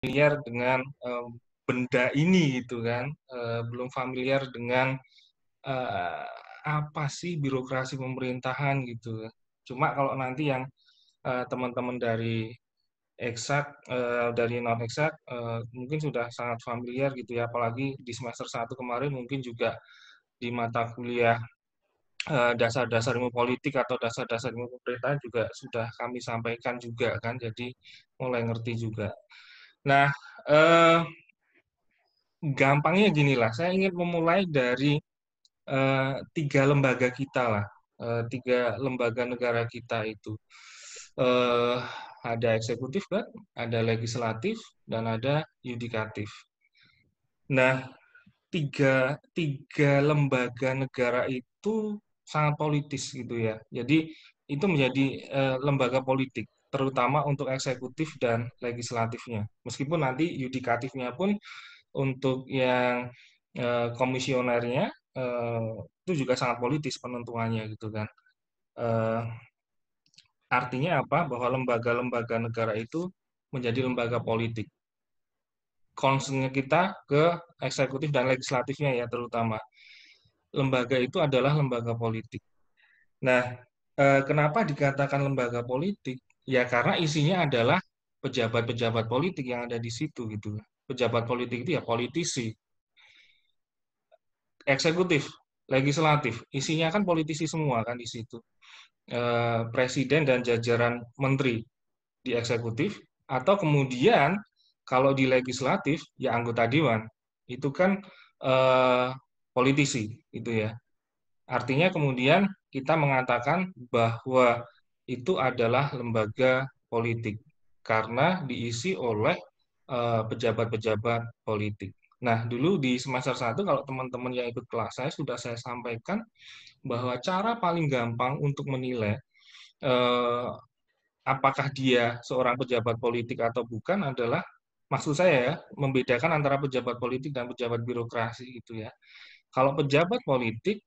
familiar dengan benda ini gitu kan, belum familiar dengan eh, apa sih birokrasi pemerintahan gitu. Cuma kalau nanti yang teman-teman dari dari non eksak mungkin sudah sangat familiar gitu ya, apalagi di semester 1 kemarin mungkin juga di mata kuliah dasar-dasar ilmu politik atau dasar-dasar ilmu pemerintahan juga sudah kami sampaikan juga kan, jadi mulai ngerti juga. Nah, eh, gampangnya ginilah, saya ingin memulai dari tiga lembaga kita lah, tiga lembaga negara kita itu. Eh, ada eksekutif kan, ada legislatif, dan ada yudikatif. Nah, tiga lembaga negara itu sangat politis gitu ya. Jadi itu menjadi lembaga politik, terutama untuk eksekutif dan legislatifnya. Meskipun nanti yudikatifnya pun untuk yang komisionernya eh, itu juga sangat politis penentuannya gitu kan. Eh, artinya apa? Bahwa lembaga-lembaga negara itu menjadi lembaga politik. Concern kita ke eksekutif dan legislatifnya ya terutama. Lembaga itu adalah lembaga politik. Nah, kenapa dikatakan lembaga politik? Ya karena isinya adalah pejabat-pejabat politik yang ada di situ gitu. Pejabat politik itu ya politisi, eksekutif, legislatif, isinya kan politisi semua kan di situ. Presiden dan jajaran menteri di eksekutif, atau kemudian kalau di legislatif ya anggota dewan itu kan eh, politisi itu ya. Artinya kemudian kita mengatakan bahwa itu adalah lembaga politik karena diisi oleh pejabat-pejabat politik. Nah, dulu di semester 1 kalau teman-teman yang ikut kelas saya sudah saya sampaikan bahwa cara paling gampang untuk menilai eh, apakah dia seorang pejabat politik atau bukan adalah maksud saya ya, membedakan antara pejabat politik dan pejabat birokrasi gitu ya. Kalau pejabat politik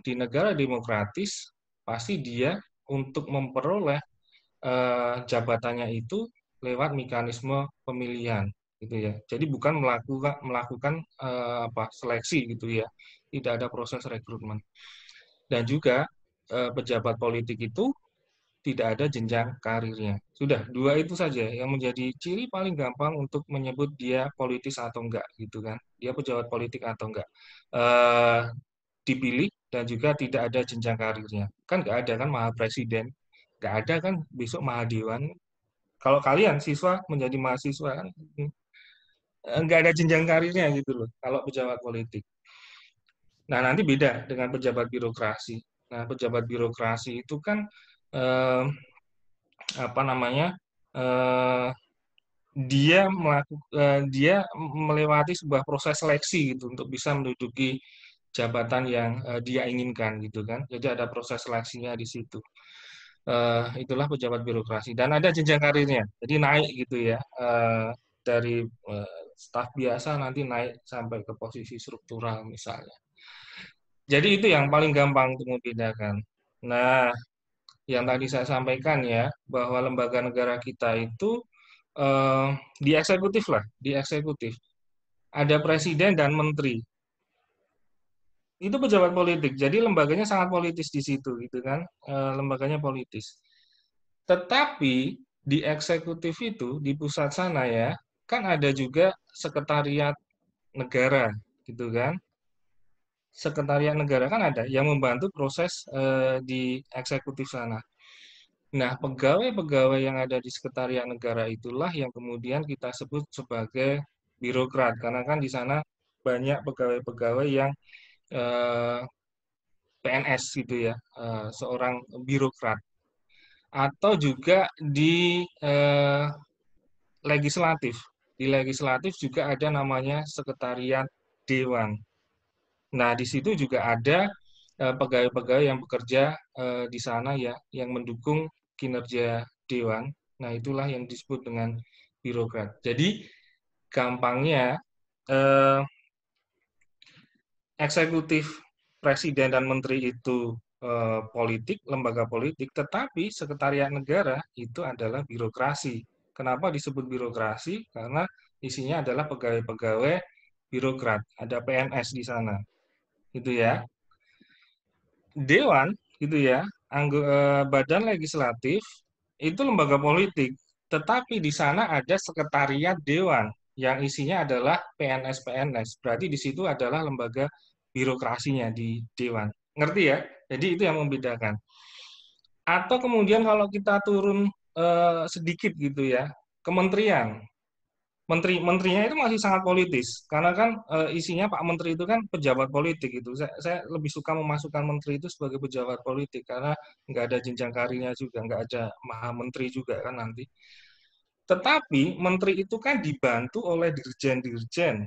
di negara demokratis pasti dia untuk memperoleh jabatannya itu lewat mekanisme pemilihan gitu ya. Jadi bukan melakukan melakukan apa seleksi gitu ya. Tidak ada proses rekrutmen. Dan juga pejabat politik itu tidak ada jenjang karirnya. Sudah, dua itu saja yang menjadi ciri paling gampang untuk menyebut dia politis atau enggak gitu kan. Dia pejabat politik atau enggak. Eh, dipilih dan juga tidak ada jenjang karirnya. Kan nggak ada kan maha presiden, nggak ada kan besok maha dewan. Kalau kalian siswa menjadi mahasiswa kan nggak ada jenjang karirnya gitu loh kalau pejabat politik. Nah nanti beda dengan pejabat birokrasi. Nah pejabat birokrasi itu kan eh, apa namanya eh, dia melewati sebuah proses seleksi gitu untuk bisa menduduki jabatan yang dia inginkan gitu kan. Jadi ada proses seleksinya di situ. Itulah pejabat birokrasi dan ada jenjang karirnya. Jadi naik gitu ya. Dari staf biasa nanti naik sampai ke posisi struktural misalnya. Jadi itu yang paling gampang untuk membedakan. Nah, yang tadi saya sampaikan ya, bahwa lembaga negara kita itu eh, di eksekutif lah, di eksekutif. Ada presiden dan menteri. Itu pejabat politik. Jadi lembaganya sangat politis di situ gitu kan. Lembaganya politis. Tetapi di eksekutif itu di pusat sana ya, kan ada juga sekretariat negara gitu kan. Sekretariat negara kan ada yang membantu proses di eksekutif sana. Nah, pegawai-pegawai yang ada di sekretariat negara itulah yang kemudian kita sebut sebagai birokrat karena kan di sana banyak pegawai-pegawai yang eh, PNS gitu ya, seorang birokrat. Atau juga di legislatif. Di legislatif juga ada namanya sekretariat dewan. Nah, di situ juga ada pegawai-pegawai yang bekerja di sana ya, yang mendukung kinerja dewan. Nah, itulah yang disebut dengan birokrat. Jadi, gampangnya eh, eksekutif presiden dan menteri itu politik, lembaga politik, tetapi sekretariat negara itu adalah birokrasi. Kenapa disebut birokrasi? Karena isinya adalah pegawai-pegawai birokrat, ada PNS di sana, gitu ya. Dewan, gitu ya, badan legislatif itu lembaga politik, tetapi di sana ada sekretariat dewan yang isinya adalah PNS-PNS. Berarti di situ adalah lembaga birokrasinya di dewan. Ngerti ya? Jadi itu yang membedakan. Atau kemudian kalau kita turun sedikit gitu ya, kementerian. Menterinya itu masih sangat politis karena kan isinya Pak Menteri itu kan pejabat politik itu. Saya lebih suka memasukkan menteri itu sebagai pejabat politik karena nggak ada jenjang karirnya juga, nggak ada maha menteri juga kan nanti. Tetapi menteri itu kan dibantu oleh dirjen-dirjen,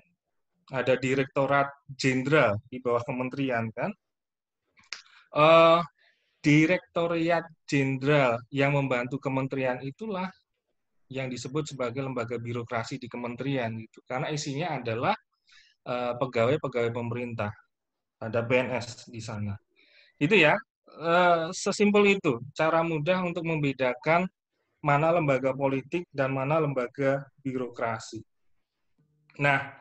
ada direktorat jenderal di bawah kementerian kan. Eh, Direktoriat jenderal yang membantu kementerian itulah yang disebut sebagai lembaga birokrasi di kementerian gitu. Karena isinya adalah pegawai-pegawai pemerintah, ada PNS di sana. Itu ya, sesimpel itu cara mudah untuk membedakan mana lembaga politik dan mana lembaga birokrasi. Nah,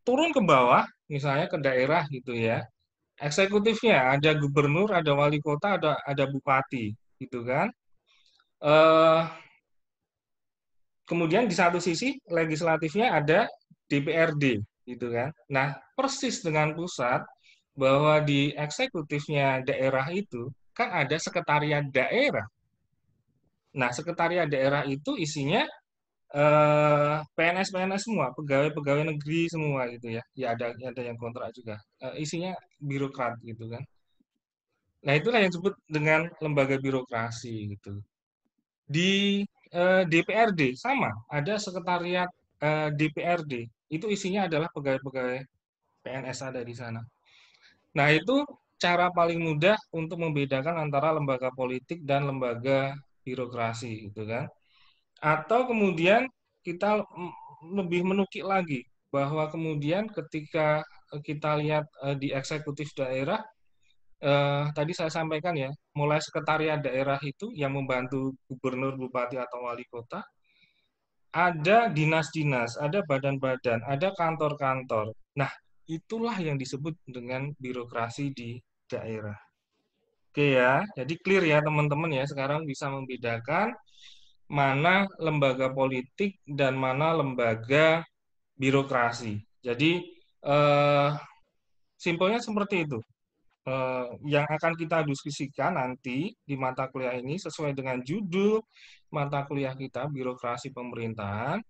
turun ke bawah, misalnya ke daerah gitu ya, eksekutifnya ada gubernur, ada wali kota, ada bupati, gitu kan. Eh, Kemudian di satu sisi legislatifnya ada DPRD, gitu kan. Nah, persis dengan pusat bahwa di eksekutifnya daerah itu kan ada sekretariat daerah. Nah, sekretariat daerah itu isinya PNS-PNS semua, pegawai-pegawai negeri semua gitu ya. Ya ada yang kontrak juga. Isinya birokrat gitu kan. Nah, itulah yang disebut dengan lembaga birokrasi gitu. Di DPRD sama, ada sekretariat DPRD. Itu isinya adalah pegawai-pegawai PNS ada di sana. Nah, itu cara paling mudah untuk membedakan antara lembaga politik dan lembaga birokrasi gitu kan. Atau kemudian kita lebih menukik lagi bahwa kemudian ketika kita lihat di eksekutif daerah tadi saya sampaikan ya, mulai sekretariat daerah itu yang membantu gubernur, bupati atau wali kota, ada dinas-dinas, ada badan-badan, ada kantor-kantor. Nah, itulah yang disebut dengan birokrasi di daerah. Oke ya, jadi clear ya teman-teman ya, sekarang bisa membedakan mana lembaga politik dan mana lembaga birokrasi. Jadi, eh, simpelnya seperti itu. Yang akan kita diskusikan nanti di mata kuliah ini sesuai dengan judul mata kuliah kita, birokrasi pemerintahan.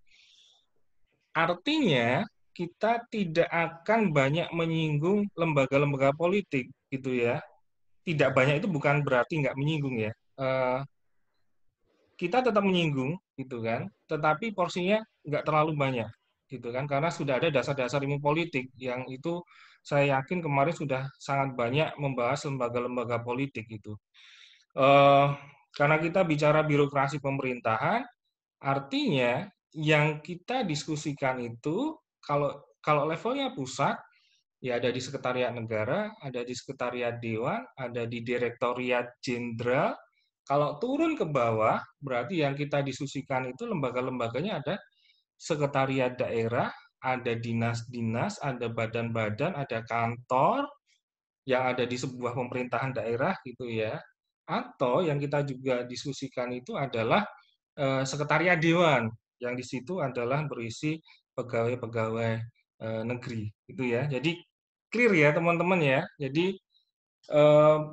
Artinya, kita tidak akan banyak menyinggung lembaga-lembaga politik, gitu ya. Tidak banyak itu bukan berarti nggak menyinggung ya. Kita tetap menyinggung, gitu kan, tetapi porsinya nggak terlalu banyak, gitu kan, karena sudah ada dasar-dasar ilmu politik yang itu saya yakin kemarin sudah sangat banyak membahas lembaga-lembaga politik itu. Eh, karena kita bicara birokrasi pemerintahan, artinya yang kita diskusikan itu kalau kalau levelnya pusat ya ada di sekretariat negara, ada di sekretariat dewan, ada di direktoriat jenderal. Kalau turun ke bawah, berarti yang kita diskusikan itu lembaga-lembaganya ada sekretariat daerah, ada dinas-dinas, ada badan-badan, ada kantor yang ada di sebuah pemerintahan daerah gitu ya. Atau yang kita juga diskusikan itu adalah sekretariat dewan yang di situ adalah berisi pegawai-pegawai negeri gitu ya. Jadi clear ya teman-teman ya. Jadi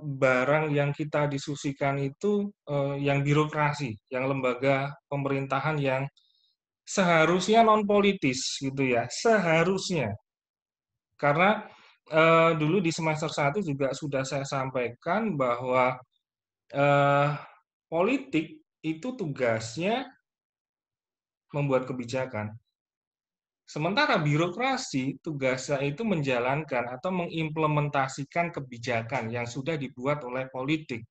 barang yang kita diskusikan itu yang birokrasi, yang lembaga pemerintahan yang seharusnya non politis gitu ya. Seharusnya. Karena dulu di semester 1 juga sudah saya sampaikan bahwa eh, politik itu tugasnya membuat kebijakan. Sementara birokrasi tugasnya itu menjalankan atau mengimplementasikan kebijakan yang sudah dibuat oleh politik.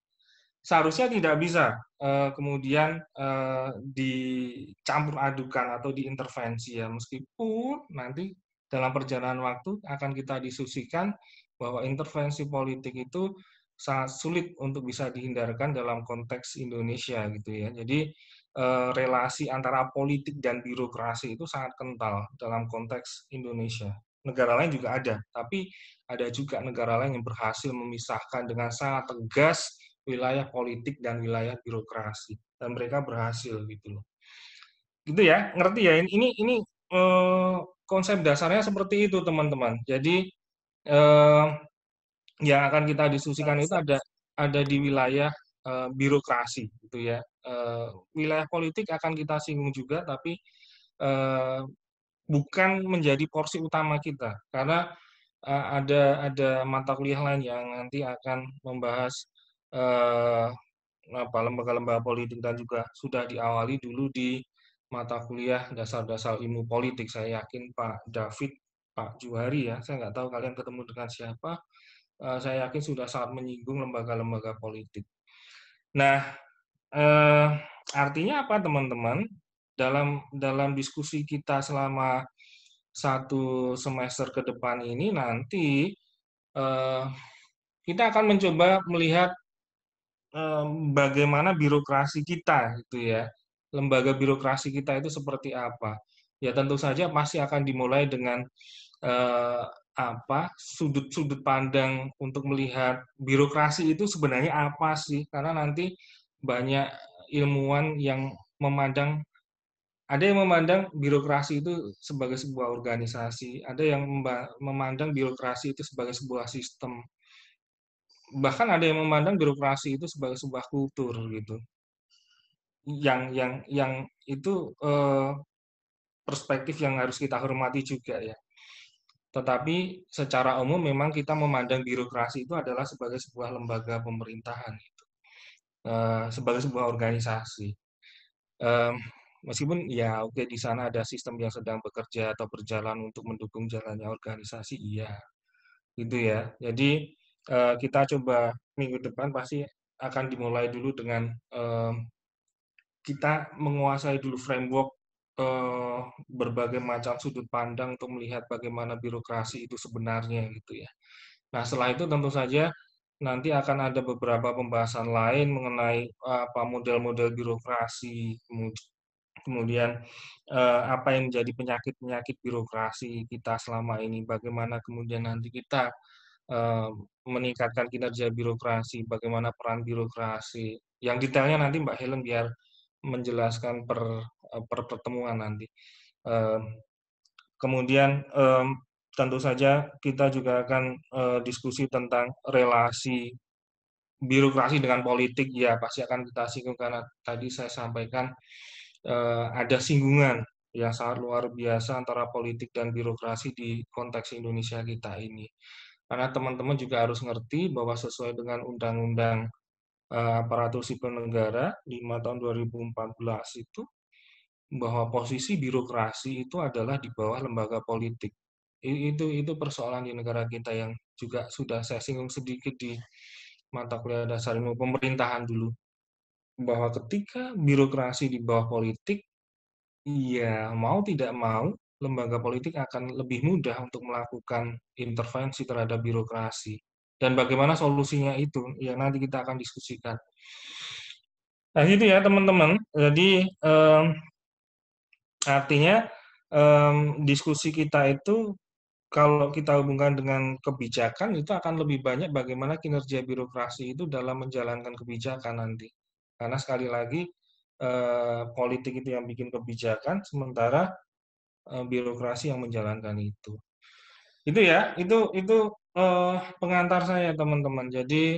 Seharusnya tidak bisa kemudian dicampur adukan atau diintervensi ya, meskipun nanti dalam perjalanan waktu akan kita diskusikan bahwa intervensi politik itu sangat sulit untuk bisa dihindarkan dalam konteks Indonesia gitu ya. Jadi relasi antara politik dan birokrasi itu sangat kental dalam konteks Indonesia. Negara lain juga ada, tapi ada juga negara lain yang berhasil memisahkan dengan sangat tegas wilayah politik dan wilayah birokrasi, dan mereka berhasil gitu loh. Gitu ya, ngerti ya? Ini konsep dasarnya seperti itu, teman-teman. Jadi eh, yang akan kita diskusikan itu ada di wilayah birokrasi, gitu ya. Wilayah politik akan kita singgung juga, tapi eh, bukan menjadi porsi utama kita, karena ada mata kuliah lain yang nanti akan membahas eh, lembaga-lembaga politik dan juga sudah diawali dulu di mata kuliah dasar-dasar ilmu politik. Saya yakin Pak David, Pak Juhari ya, saya nggak tahu kalian ketemu dengan siapa, saya yakin sudah sangat menyinggung lembaga-lembaga politik. Nah, artinya apa teman-teman? Dalam diskusi kita selama satu semester ke depan ini nanti eh, kita akan mencoba melihat bagaimana birokrasi kita gitu ya. Lembaga birokrasi kita itu seperti apa. Ya tentu saja pasti akan dimulai dengan eh, sudut-sudut pandang untuk melihat birokrasi itu sebenarnya apa sih? Karena nanti banyak ilmuwan yang memandang ada yang memandang birokrasi itu sebagai sebuah organisasi, ada yang memandang birokrasi itu sebagai sebuah sistem, bahkan ada yang memandang birokrasi itu sebagai sebuah kultur gitu. Yang itu perspektif yang harus kita hormati juga ya. Tetapi secara umum memang kita memandang birokrasi itu adalah sebagai sebuah lembaga pemerintahan, gitu. Sebagai sebuah organisasi. Em, Meskipun ya oke di sana ada sistem yang sedang bekerja atau berjalan untuk mendukung jalannya organisasi, iya, gitu ya. Jadi kita coba minggu depan pasti akan dimulai dulu dengan kita menguasai dulu framework berbagai macam sudut pandang untuk melihat bagaimana birokrasi itu sebenarnya gitu ya. Nah, setelah itu tentu saja nanti akan ada beberapa pembahasan lain mengenai apa model-model birokrasi, kemudian apa yang menjadi penyakit-penyakit birokrasi kita selama ini, bagaimana kemudian nanti kita eh, meningkatkan kinerja birokrasi, bagaimana peran birokrasi. Yang detailnya nanti Mbak Helen biar menjelaskan per pertemuan nanti. Eh, Kemudian tentu saja kita juga akan diskusi tentang relasi birokrasi dengan politik, ya pasti akan kita singgung karena tadi saya sampaikan ada singgungan yang sangat luar biasa antara politik dan birokrasi di konteks Indonesia kita ini. Karena teman-teman juga harus ngerti bahwa sesuai dengan Undang-Undang Aparatur Sipil Negara 5 tahun 2014 itu, bahwa posisi birokrasi itu adalah di bawah lembaga politik. Itu persoalan di negara kita yang juga sudah saya singgung sedikit di mata kuliah dasar ilmu pemerintahan dulu, bahwa ketika birokrasi di bawah politik, iya mau tidak mau lembaga politik akan lebih mudah untuk melakukan intervensi terhadap birokrasi. Dan bagaimana solusinya itu, ya nanti kita akan diskusikan. Nah itu ya teman-teman. Jadi artinya diskusi kita itu kalau kita hubungkan dengan kebijakan itu akan lebih banyak bagaimana kinerja birokrasi itu dalam menjalankan kebijakan nanti. Karena sekali lagi politik itu yang bikin kebijakan, sementara birokrasi yang menjalankan itu. Itu ya, itu pengantar saya teman-teman. Jadi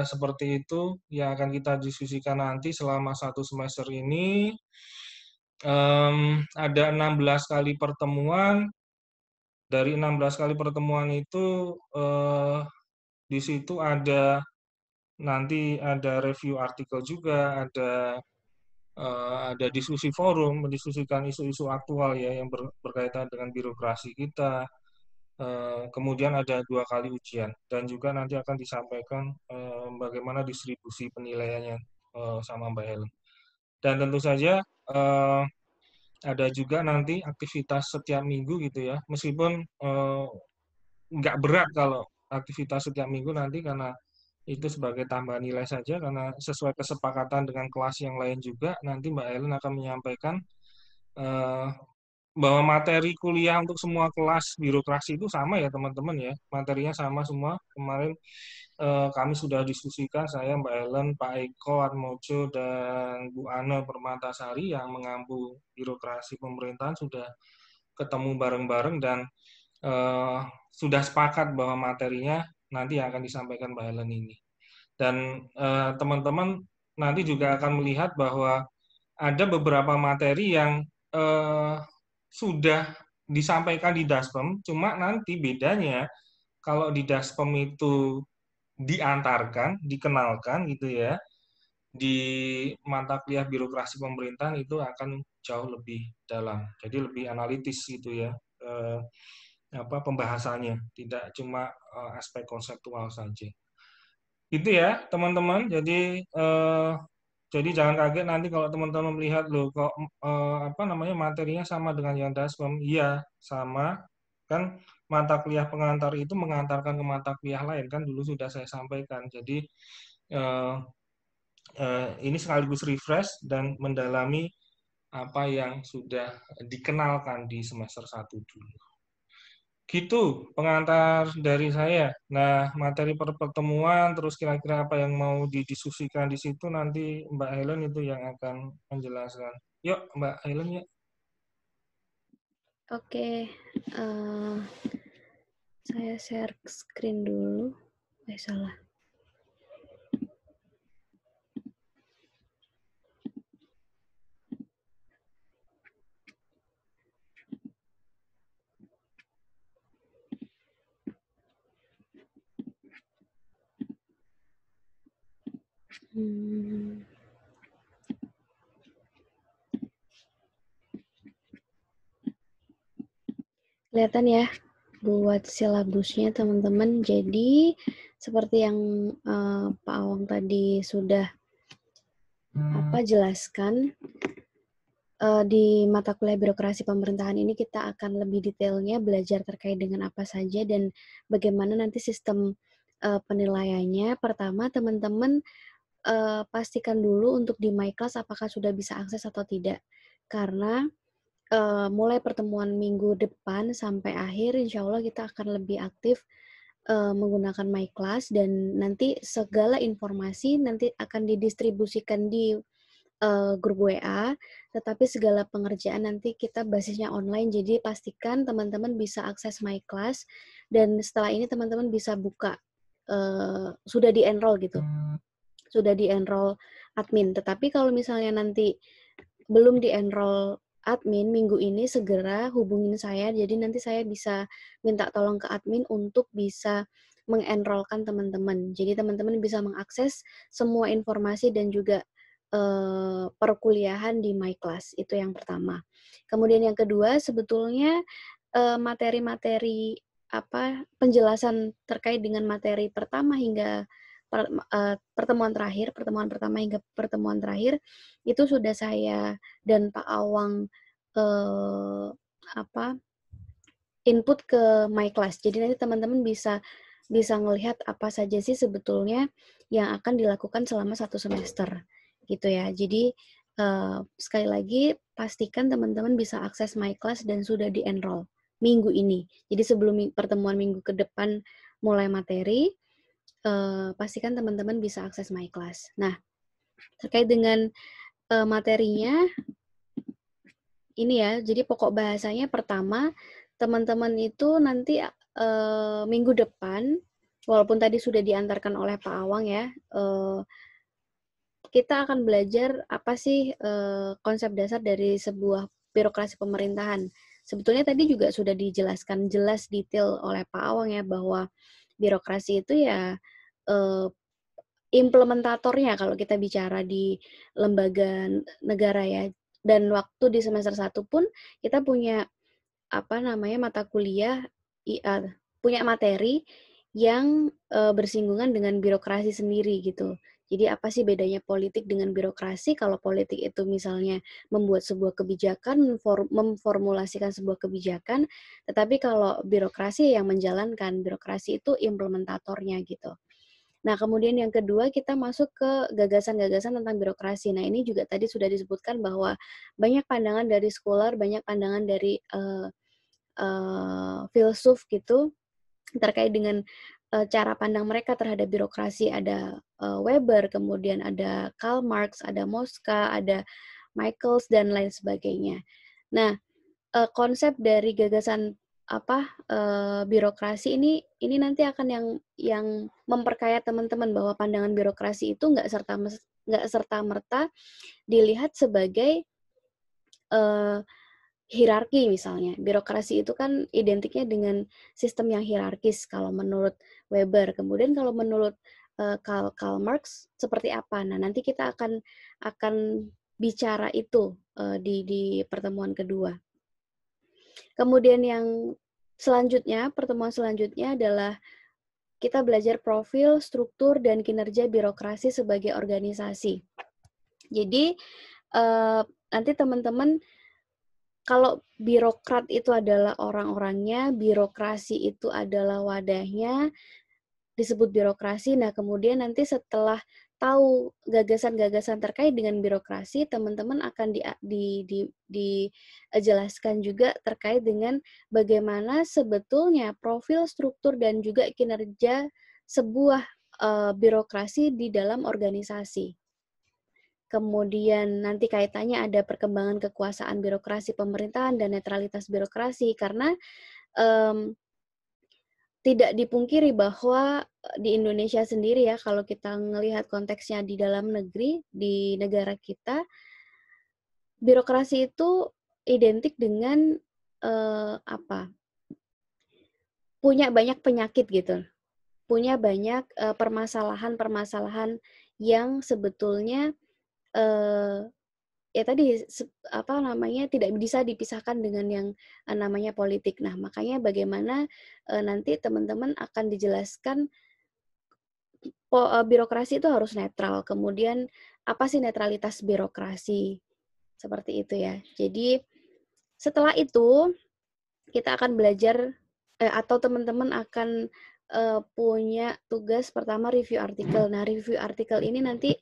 seperti itu yang akan kita diskusikan nanti selama satu semester ini. Ada 16 kali pertemuan. Dari 16 kali pertemuan itu di situ nanti ada review artikel juga, ada diskusi forum, mendiskusikan isu-isu aktual ya yang berkaitan dengan birokrasi kita. Kemudian ada 2 kali ujian dan juga nanti akan disampaikan bagaimana distribusi penilaiannya sama Mbak Helen. Dan tentu saja ada juga nanti aktivitas setiap minggu gitu ya, meskipun nggak berat kalau aktivitas setiap minggu nanti karena Itu sebagai tambahan nilai saja karena sesuai kesepakatan dengan kelas yang lain juga nanti Mbak Ellen akan menyampaikan eh, bahwa materi kuliah untuk semua kelas birokrasi itu sama ya teman-teman ya. Materinya sama semua. Kemarin kami sudah diskusikan, saya, Mbak Ellen, Pak Eko Atmojo, dan Bu Ana Permatasari yang mengampu birokrasi pemerintahan sudah ketemu bareng-bareng dan eh, sudah sepakat bahwa materinya nanti yang akan disampaikan Mbak Ellen ini. Dan teman-teman nanti juga akan melihat bahwa ada beberapa materi yang eh, sudah disampaikan di Daspem, cuma nanti bedanya kalau di Daspem itu diantarkan, dikenalkan gitu ya, di mata kuliah birokrasi pemerintahan itu akan jauh lebih dalam, jadi lebih analitis gitu ya, eh, apa pembahasannya, tidak cuma aspek konseptual saja. Itu ya teman-teman. Jadi jangan kaget nanti kalau teman-teman melihat loh kok apa namanya materinya sama dengan yang Daspem. Iya, sama kan mata kuliah pengantar itu mengantarkan ke mata kuliah lain kan dulu sudah saya sampaikan. Jadi eh, ini sekaligus refresh dan mendalami apa yang sudah dikenalkan di semester 1 dulu. Gitu pengantar dari saya. Nah, materi pertemuan, terus kira-kira apa yang mau didiskusikan di situ nanti Mbak Helen itu yang akan menjelaskan. Yuk, Mbak Helen ya. Oke, saya share screen dulu. Salah. Kelihatan ya buat silabusnya teman-teman. Jadi seperti yang Pak Awang tadi sudah jelaskan, di mata kuliah birokrasi pemerintahan ini kita akan lebih detailnya belajar terkait dengan apa saja dan bagaimana nanti sistem penilaiannya. Pertama, teman-teman pastikan dulu untuk di My Class apakah sudah bisa akses atau tidak. Karena mulai pertemuan minggu depan sampai akhir, insya Allah kita akan lebih aktif menggunakan My Class dan nanti segala informasi nanti akan didistribusikan di grup WA, tetapi segala pengerjaan nanti kita basisnya online, jadi pastikan teman-teman bisa akses My Class, dan setelah ini teman-teman bisa buka, sudah di-enroll gitu, sudah di-enroll admin. Tetapi kalau misalnya nanti belum di-enroll admin minggu ini, segera hubungin saya, jadi nanti saya bisa minta tolong ke admin untuk bisa mengenrollkan teman-teman. Jadi teman-teman bisa mengakses semua informasi dan juga perkuliahan di My Class, itu yang pertama. Kemudian yang kedua, sebetulnya materi-materi penjelasan terkait dengan materi pertama hingga pertemuan pertama hingga pertemuan terakhir itu sudah saya dan Pak Awang input ke My Class. Jadi nanti teman-teman bisa ngelihat apa saja sih sebetulnya yang akan dilakukan selama 1 semester gitu ya. Jadi sekali lagi pastikan teman-teman bisa akses My Class dan sudah di-enroll minggu ini. Jadi sebelum pertemuan minggu ke depan mulai materi, pastikan teman-teman bisa akses My Class. Nah, terkait dengan materinya, ini ya, jadi pokok bahasanya pertama, teman-teman itu nanti minggu depan, walaupun tadi sudah diantarkan oleh Pak Awang ya, kita akan belajar apa sih konsep dasar dari sebuah birokrasi pemerintahan. Sebetulnya tadi juga sudah dijelaskan jelas detail oleh Pak Awang ya, bahwa birokrasi itu ya implementatornya kalau kita bicara di lembaga negara ya. Dan waktu di semester 1 pun kita punya mata kuliah punya materi yang bersinggungan dengan birokrasi sendiri gitu. Jadi apa sih bedanya politik dengan birokrasi? Kalau politik itu misalnya membuat sebuah kebijakan, memformulasikan sebuah kebijakan, tetapi kalau birokrasi yang menjalankan, birokrasi itu implementatornya gitu. Nah, kemudian yang kedua kita masuk ke gagasan-gagasan tentang birokrasi. Nah, ini juga tadi sudah disebutkan bahwa banyak pandangan dari scholar, banyak pandangan dari filsuf gitu terkait dengan cara pandang mereka terhadap birokrasi. Ada Weber, kemudian ada Karl Marx, ada Mosca, ada Michaels dan lain sebagainya. Nah, konsep dari gagasan birokrasi ini nanti akan yang memperkaya teman-teman bahwa pandangan birokrasi itu nggak serta merta dilihat sebagai hierarki misalnya. Birokrasi itu kan identiknya dengan sistem yang hierarkis kalau menurut Weber. Kemudian kalau menurut Karl Marx seperti apa? Nah, nanti kita akan bicara itu di pertemuan kedua. Kemudian yang selanjutnya, pertemuan selanjutnya adalah kita belajar profil, struktur, dan kinerja birokrasi sebagai organisasi. Jadi, nanti teman-teman, kalau birokrat itu adalah orang-orangnya, birokrasi itu adalah wadahnya, disebut birokrasi. Nah, kemudian nanti setelah tahu gagasan-gagasan terkait dengan birokrasi, teman-teman akan dijelaskan juga terkait dengan bagaimana sebetulnya profil, struktur, dan juga kinerja sebuah birokrasi di dalam organisasi. Kemudian nanti kaitannya ada perkembangan kekuasaan birokrasi pemerintahan dan netralitas birokrasi, karena tidak dipungkiri bahwa di Indonesia sendiri ya, kalau kita ngelihat konteksnya di dalam negeri, di negara kita, birokrasi itu identik dengan punya banyak penyakit gitu, punya banyak permasalahan-permasalahan yang sebetulnya ya tadi tidak bisa dipisahkan dengan yang namanya politik. Nah, makanya bagaimana nanti teman-teman akan dijelaskan birokrasi itu harus netral. Kemudian apa sih netralitas birokrasi? Seperti itu ya. Jadi setelah itu kita akan belajar atau teman-teman akan punya tugas pertama review artikel. Nah, review artikel ini nanti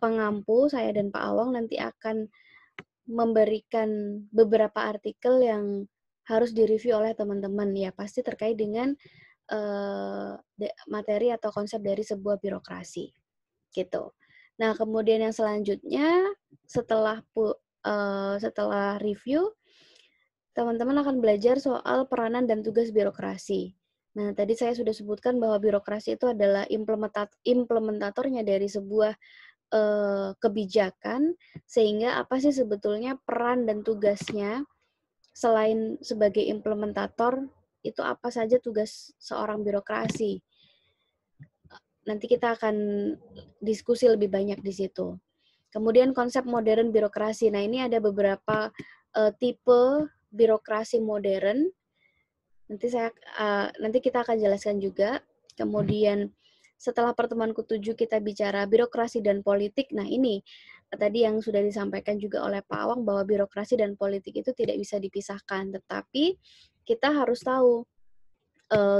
pengampu saya dan Pak Awang nanti akan memberikan beberapa artikel yang harus direview oleh teman-teman ya, pasti terkait dengan materi atau konsep dari sebuah birokrasi gitu. Nah, kemudian yang selanjutnya setelah review, teman-teman akan belajar soal peranan dan tugas birokrasi. Nah, tadi saya sudah sebutkan bahwa birokrasi itu adalah implementatornya dari sebuah kebijakan, sehingga apa sih sebetulnya peran dan tugasnya selain sebagai implementator, itu apa saja tugas seorang birokrasi. Nanti kita akan diskusi lebih banyak di situ. Kemudian konsep modern birokrasi. Nah, ini ada beberapa tipe birokrasi modern. Nanti kita akan jelaskan juga. Kemudian setelah pertemuan ke-7 kita bicara birokrasi dan politik. Nah, ini tadi yang sudah disampaikan juga oleh Pak Awang bahwa birokrasi dan politik itu tidak bisa dipisahkan. Tetapi kita harus tahu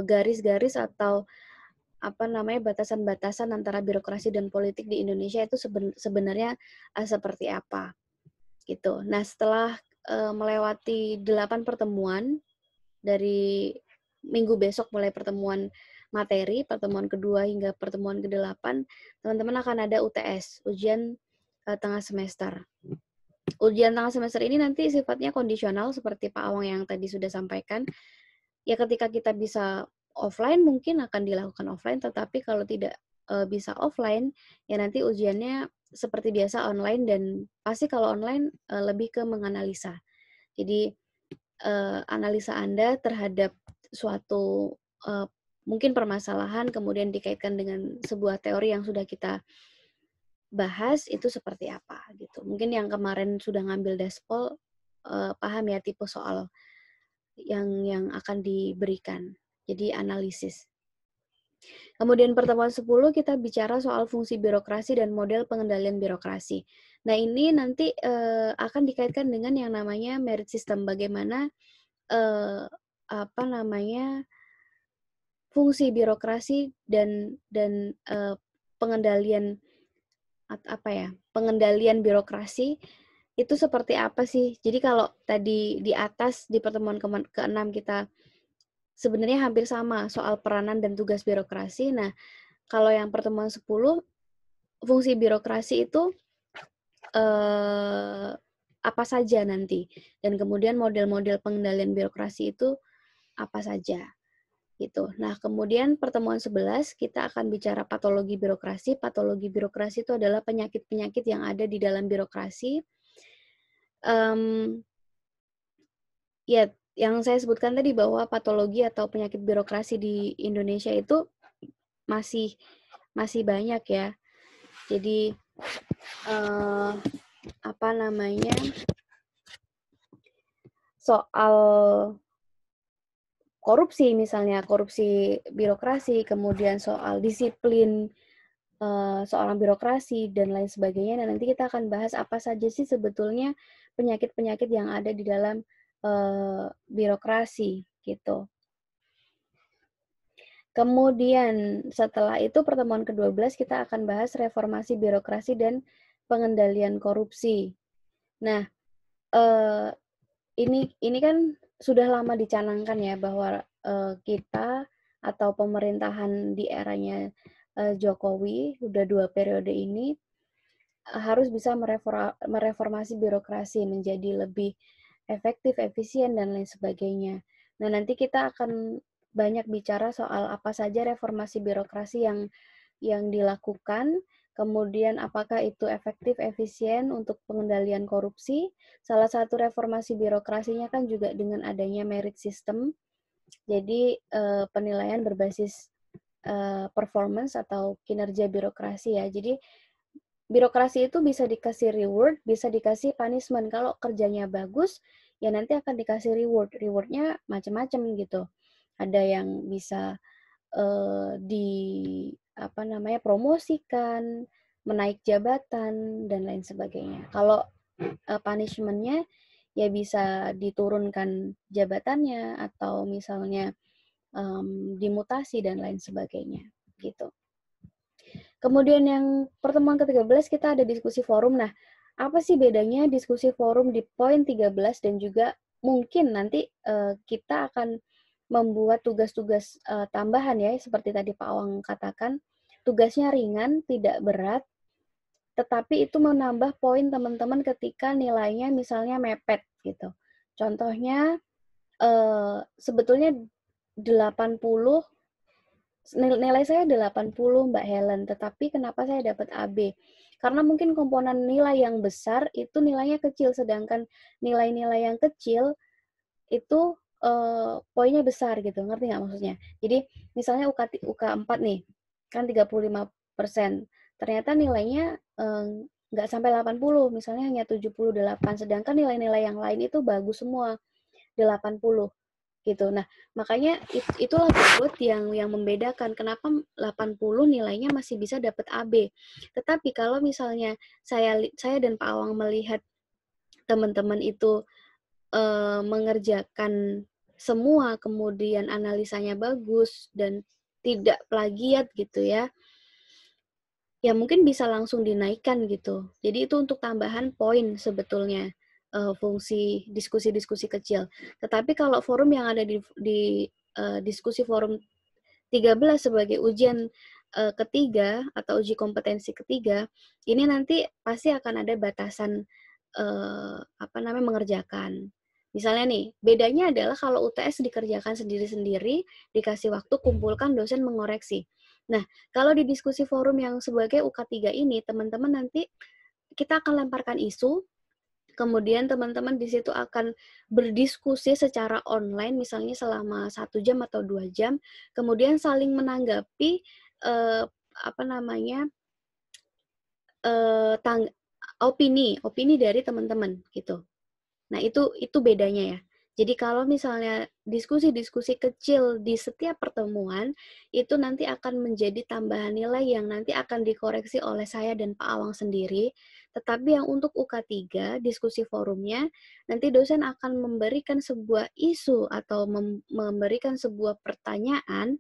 garis-garis atau batasan-batasan antara birokrasi dan politik di Indonesia itu sebenarnya seperti apa gitu. Nah, setelah melewati 8 pertemuan dari minggu besok mulai pertemuan materi, pertemuan kedua hingga pertemuan ke-8, teman-teman akan ada UTS, ujian tengah semester. Ujian tengah semester ini nanti sifatnya kondisional seperti Pak Awang yang tadi sudah sampaikan. Ya ketika kita bisa offline mungkin akan dilakukan offline, tetapi kalau tidak bisa offline, ya nanti ujiannya seperti biasa online, dan pasti kalau online lebih ke menganalisa. Jadi analisa Anda terhadap suatu mungkin permasalahan, kemudian dikaitkan dengan sebuah teori yang sudah kita bahas, itu seperti apa gitu. Mungkin yang kemarin sudah ngambil Daspol paham ya tipe soal yang akan diberikan. Jadi analisis. Kemudian pertemuan 10 kita bicara soal fungsi birokrasi dan model pengendalian birokrasi. Nah, ini nanti akan dikaitkan dengan yang namanya merit system, bagaimana fungsi birokrasi dan pengendalian pengendalian birokrasi itu seperti apa sih? Jadi kalau tadi di atas di pertemuan ke-6 kita sebenarnya hampir sama soal peranan dan tugas birokrasi. Nah, kalau yang pertemuan 10 fungsi birokrasi itu apa saja nanti dan kemudian model-model pengendalian birokrasi itu apa saja gitu. Nah, kemudian pertemuan 11 kita akan bicara patologi birokrasi. Patologi birokrasi itu adalah penyakit-penyakit yang ada di dalam birokrasi. Ya, yang saya sebutkan tadi bahwa patologi atau penyakit birokrasi di Indonesia itu masih banyak ya. Jadi soal korupsi misalnya, korupsi birokrasi, kemudian soal disiplin seorang birokrasi dan lain sebagainya. Dan nanti kita akan bahas apa saja sih sebetulnya penyakit-penyakit yang ada di dalam birokrasi gitu. Kemudian setelah itu pertemuan ke-12 kita akan bahas reformasi birokrasi dan pengendalian korupsi. Nah, ini kan sudah lama dicanangkan ya bahwa kita atau pemerintahan di eranya Jokowi udah 2 periode ini harus bisa mereformasi birokrasi menjadi lebih efektif, efisien, dan lain sebagainya. Nah, nanti kita akan banyak bicara soal apa saja reformasi birokrasi yang dilakukan, kemudian apakah itu efektif, efisien untuk pengendalian korupsi. Salah satu reformasi birokrasinya kan juga dengan adanya merit system, jadi penilaian berbasis performance atau kinerja birokrasi ya. Jadi birokrasi itu bisa dikasih reward, bisa dikasih punishment. Kalau kerjanya bagus, ya nanti akan dikasih reward. Rewardnya macam-macam gitu. Ada yang bisa promosikan, menaik jabatan dan lain sebagainya. Kalau punishment-nya ya bisa diturunkan jabatannya atau misalnya dimutasi dan lain sebagainya gitu. Kemudian yang pertemuan ke-13 kita ada diskusi forum. Nah, apa sih bedanya diskusi forum di poin 13 dan juga mungkin nanti kita akan membuat tugas-tugas tambahan ya, seperti tadi Pak Awang katakan, tugasnya ringan, tidak berat, tetapi itu menambah poin teman-teman ketika nilainya misalnya mepet gitu. Contohnya sebetulnya 80 nilai saya 80 Mbak Helen, tetapi kenapa saya dapat AB? Karena mungkin komponen nilai yang besar itu nilainya kecil, sedangkan nilai-nilai yang kecil itu poinnya besar gitu, ngerti nggak maksudnya? Jadi misalnya UK 4 nih, kan 35%, ternyata nilainya nggak sampai 80, misalnya hanya 78, sedangkan nilai-nilai yang lain itu bagus semua, 80 gitu. Nah, makanya itulah Bobot yang membedakan kenapa 80 nilainya masih bisa dapat AB. Tetapi kalau misalnya saya dan Pak Awang melihat teman-teman itu mengerjakan semua, kemudian analisanya bagus dan tidak plagiat gitu ya, ya mungkin bisa langsung dinaikkan gitu. Jadi itu untuk tambahan poin sebetulnya fungsi diskusi-diskusi kecil. Tetapi kalau forum yang ada di diskusi forum 13 sebagai ujian ketiga atau uji kompetensi ketiga, ini nanti pasti akan ada batasan mengerjakan. Misalnya nih, bedanya adalah kalau UTS dikerjakan sendiri-sendiri, dikasih waktu, kumpulkan, dosen mengoreksi. Nah, kalau di diskusi forum yang sebagai UK3 ini, teman-teman nanti kita akan lemparkan isu, kemudian teman-teman di situ akan berdiskusi secara online, misalnya selama 1 jam atau 2 jam, kemudian saling menanggapi opini dari teman-teman gitu. Nah, itu bedanya ya. Jadi kalau misalnya diskusi-diskusi kecil di setiap pertemuan, itu nanti akan menjadi tambahan nilai yang nanti akan dikoreksi oleh saya dan Pak Awang sendiri. Tetapi yang untuk UK3, diskusi forumnya, nanti dosen akan memberikan sebuah isu atau memberikan sebuah pertanyaan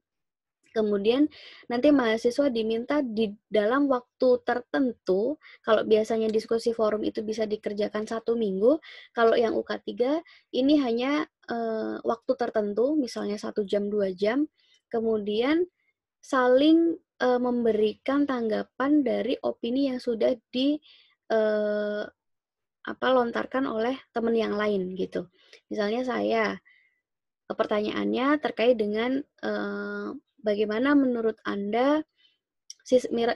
Kemudian nanti mahasiswa diminta di dalam waktu tertentu, kalau biasanya diskusi forum itu bisa dikerjakan 1 minggu, kalau yang UK3 ini hanya waktu tertentu, misalnya 1 jam, 2 jam, kemudian saling memberikan tanggapan dari opini yang sudah di lontarkan oleh teman yang lain gitu. Misalnya saya, pertanyaannya terkait dengan bagaimana menurut Anda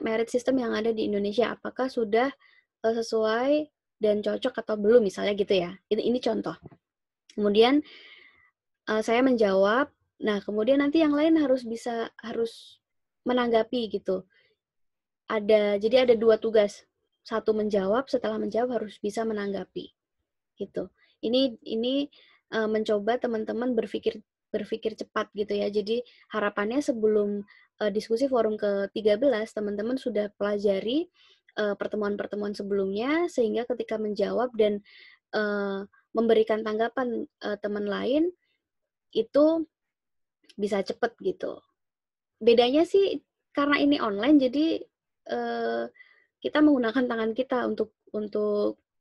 merit system yang ada di Indonesia, apakah sudah sesuai dan cocok atau belum, misalnya gitu ya. Ini contoh. Kemudian saya menjawab, nah kemudian nanti yang lain harus menanggapi gitu. Jadi ada 2 tugas. Satu menjawab, setelah menjawab harus bisa menanggapi gitu. Ini mencoba teman-teman berpikir cepat gitu ya. Jadi harapannya sebelum diskusi forum ke-13 teman-teman sudah pelajari pertemuan-pertemuan sebelumnya, sehingga ketika menjawab dan memberikan tanggapan teman lain itu bisa cepat gitu. Bedanya sih karena ini online, jadi kita menggunakan tangan kita untuk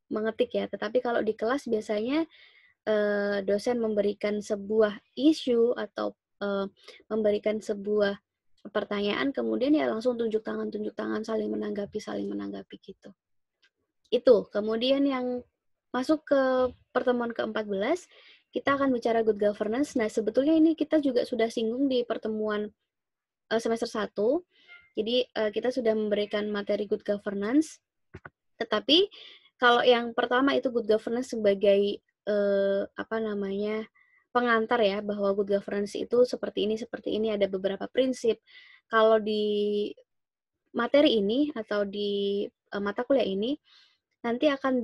mengetik ya. Tetapi kalau di kelas biasanya dosen memberikan sebuah isu atau memberikan sebuah pertanyaan, kemudian ya langsung tunjuk tangan, saling menanggapi gitu. Itu. Kemudian yang masuk ke pertemuan ke-14, kita akan bicara good governance. Nah, sebetulnya ini kita juga sudah singgung di pertemuan semester 1. Jadi kita sudah memberikan materi good governance. Tetapi kalau yang pertama itu good governance sebagai pengantar ya, bahwa good governance itu seperti ini, ada beberapa prinsip. Kalau di materi ini atau di mata kuliah ini nanti akan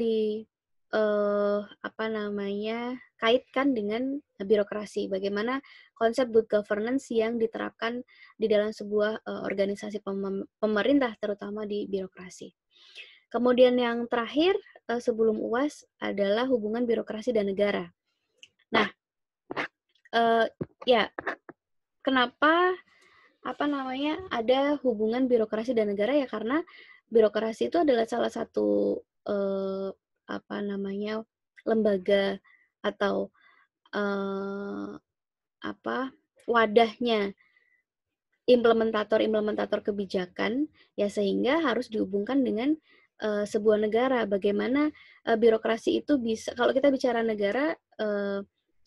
kaitkan dengan birokrasi. Bagaimana konsep good governance yang diterapkan di dalam sebuah organisasi pemerintah, terutama di birokrasi. Kemudian yang terakhir sebelum UAS adalah hubungan birokrasi dan negara. Nah, kenapa ada hubungan birokrasi dan negara ya, karena birokrasi itu adalah salah satu lembaga atau wadahnya implementator kebijakan ya, sehingga harus dihubungkan dengan sebuah negara. Bagaimana birokrasi itu bisa, kalau kita bicara negara,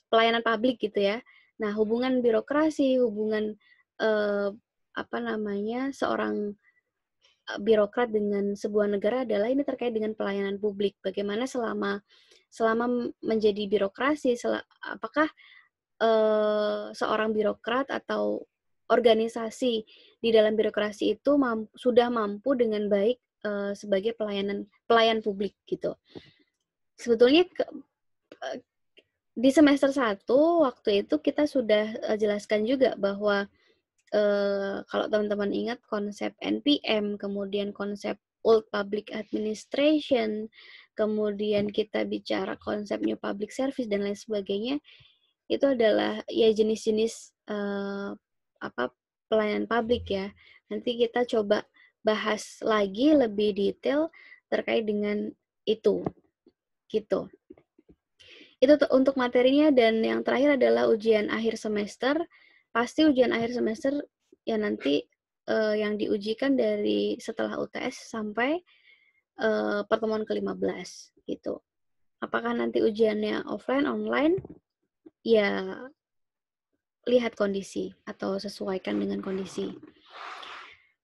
pelayanan publik gitu ya. Nah, hubungan birokrasi, hubungan seorang birokrat dengan sebuah negara adalah ini terkait dengan pelayanan publik. Bagaimana selama menjadi birokrasi, apakah seorang birokrat atau organisasi di dalam birokrasi itu sudah mampu dengan baik sebagai pelayan publik gitu. Sebetulnya di semester 1 waktu itu kita sudah jelaskan juga bahwa kalau teman-teman ingat konsep NPM, kemudian konsep Old Public Administration, kemudian kita bicara konsep New Public Service dan lain sebagainya, itu adalah ya jenis-jenis pelayanan publik ya. Nanti kita coba bahas lagi lebih detail terkait dengan itu, gitu. Itu untuk materinya. Dan yang terakhir adalah ujian akhir semester. Pasti ujian akhir semester ya nanti yang diujikan dari setelah UTS sampai pertemuan ke-15 gitu. Apakah nanti ujiannya offline, online? Ya lihat kondisi atau sesuaikan dengan kondisi.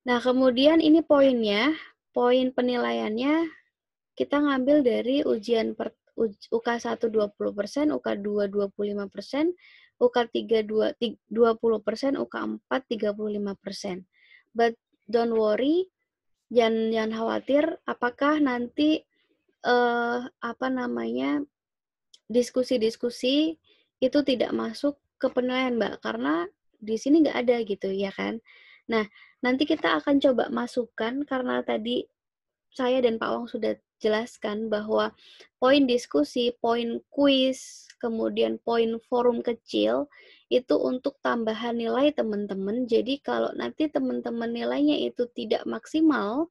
Nah, kemudian ini poinnya, poin penilaiannya kita ngambil dari ujian UK1 20%, UK2 25%, UK3 20%, UK4 35%. But don't worry, jangan khawatir apakah nanti diskusi-diskusi itu tidak masuk ke penilaian, Mbak, karena di sini nggak ada gitu ya kan. Nah, nanti kita akan coba masukkan, karena tadi saya dan Pak Wong sudah jelaskan bahwa poin diskusi, poin kuis, kemudian poin forum kecil itu untuk tambahan nilai teman-teman. Jadi kalau nanti teman-teman nilainya itu tidak maksimal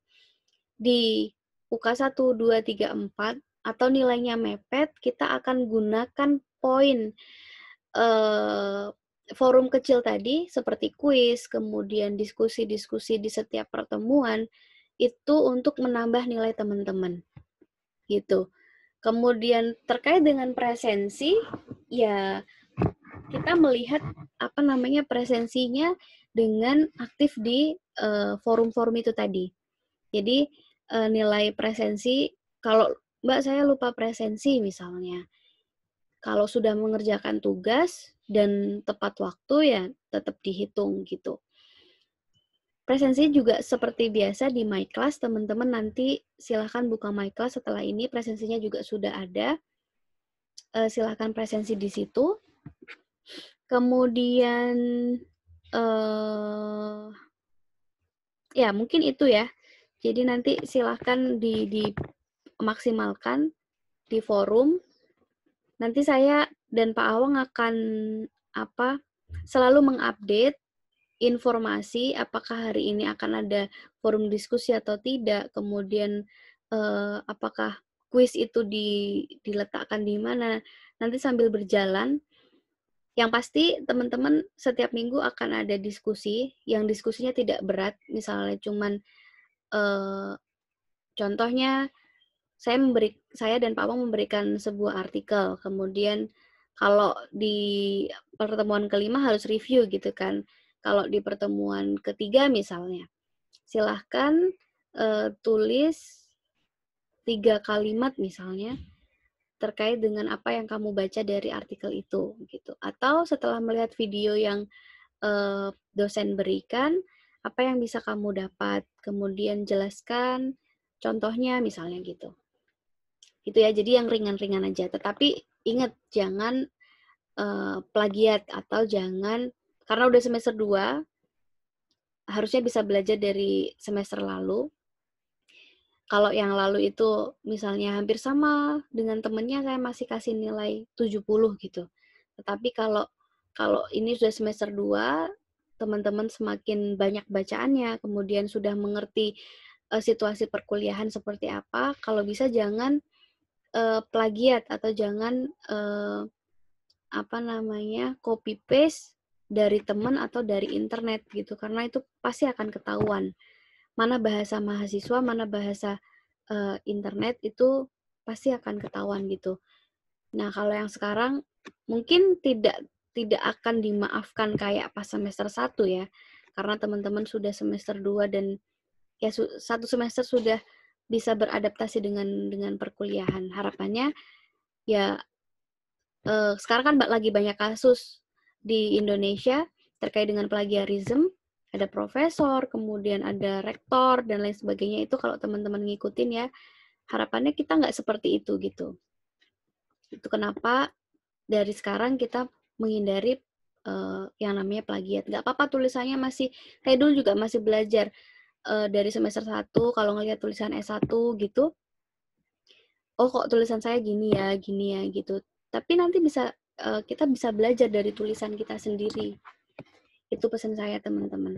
di UK 1, 2, 3, 4 atau nilainya mepet, kita akan gunakan poin forum kecil tadi seperti kuis, kemudian diskusi-diskusi di setiap pertemuan itu untuk menambah nilai teman-teman gitu. Kemudian terkait dengan presensi, ya kita melihat apa namanya presensinya dengan aktif di forum-forum itu tadi. Jadi nilai presensi, kalau Mbak saya lupa presensi misalnya, kalau sudah mengerjakan tugas dan tepat waktu ya tetap dihitung gitu. Presensi juga seperti biasa di My Class, teman-teman nanti silahkan buka My Class setelah ini, presensinya juga sudah ada. Silahkan presensi di situ. Kemudian ya mungkin itu ya. Jadi nanti silahkan dimaksimalkan di forum. Nanti saya dan Pak Awang akan selalu mengupdate informasi apakah hari ini akan ada forum diskusi atau tidak, kemudian apakah kuis itu diletakkan di mana. Nanti sambil berjalan, yang pasti teman-teman setiap minggu akan ada diskusi, yang diskusinya tidak berat, misalnya cuman contohnya saya dan Pak Awang memberikan sebuah artikel, kemudian kalau di pertemuan kelima harus review gitu kan. Kalau di pertemuan ketiga misalnya, silahkan tulis 3 kalimat misalnya terkait dengan apa yang kamu baca dari artikel itu gitu. Atau setelah melihat video yang dosen berikan, apa yang bisa kamu dapat, kemudian jelaskan contohnya misalnya gitu. Gitu ya, jadi yang ringan-ringan aja. Tetapi ingat jangan plagiat atau jangan, karena udah semester 2, harusnya bisa belajar dari semester lalu. Kalau yang lalu itu misalnya hampir sama dengan temennya, saya masih kasih nilai 70 gitu. Tetapi kalau ini sudah semester 2, teman-teman semakin banyak bacaannya, kemudian sudah mengerti situasi perkuliahan seperti apa, kalau bisa jangan plagiat atau jangan copy paste dari teman atau dari internet gitu, karena itu pasti akan ketahuan mana bahasa mahasiswa, mana bahasa internet, itu pasti akan ketahuan gitu. Nah kalau yang sekarang mungkin tidak akan dimaafkan kayak pas semester 1 ya, karena teman-teman sudah semester 2 dan ya satu semester sudah bisa beradaptasi dengan perkuliahan. Harapannya ya sekarang kan lagi banyak kasus di Indonesia terkait dengan plagiarisme, ada profesor, kemudian ada rektor, dan lain sebagainya. Itu kalau teman-teman ngikutin ya, harapannya kita nggak seperti itu gitu. Itu kenapa dari sekarang kita menghindari yang namanya plagiat. Nggak apa-apa tulisannya masih, kayak dulu juga masih belajar dari semester 1, kalau ngelihat tulisan S1 gitu, oh kok tulisan saya gini ya gitu. Tapi nanti kita bisa belajar dari tulisan kita sendiri. Itu pesan saya teman-teman.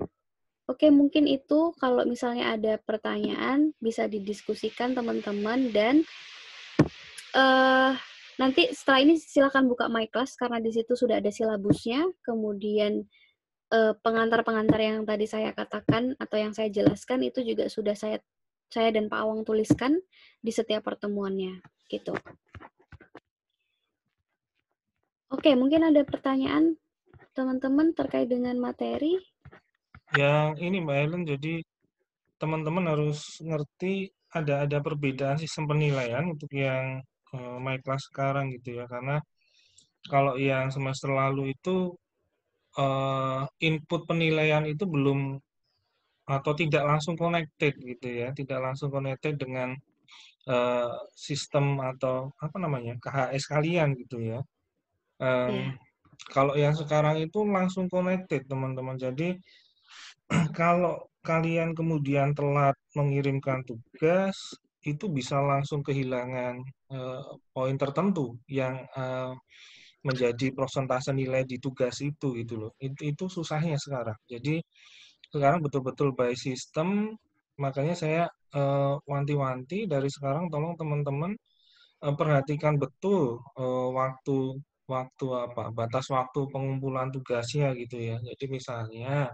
Oke, mungkin itu kalau misalnya ada pertanyaan bisa didiskusikan teman-teman, dan nanti setelah ini silakan buka My Class karena di situ sudah ada silabusnya, kemudian pengantar-pengantar yang tadi saya katakan atau yang saya jelaskan itu juga sudah saya dan Pak Awang tuliskan di setiap pertemuannya gitu. Oke, mungkin ada pertanyaan teman-teman terkait dengan materi? Yang ini Mbak Helen, jadi teman-teman harus ngerti ada perbedaan sistem penilaian untuk yang My Class sekarang gitu ya, karena kalau yang semester lalu itu input penilaian itu belum atau tidak langsung connected gitu ya, tidak langsung connected dengan sistem atau apa namanya KHS kalian gitu ya. Ya. Kalau yang sekarang itu langsung connected teman-teman. Jadi kalau kalian kemudian telat mengirimkan tugas, itu bisa langsung kehilangan poin tertentu yang menjadi persentase nilai di tugas itu gitu loh. Itu susahnya sekarang. Jadi sekarang betul-betul by system, makanya saya wanti-wanti dari sekarang tolong teman-teman perhatikan betul waktu waktu apa batas waktu pengumpulan tugasnya gitu ya. Jadi misalnya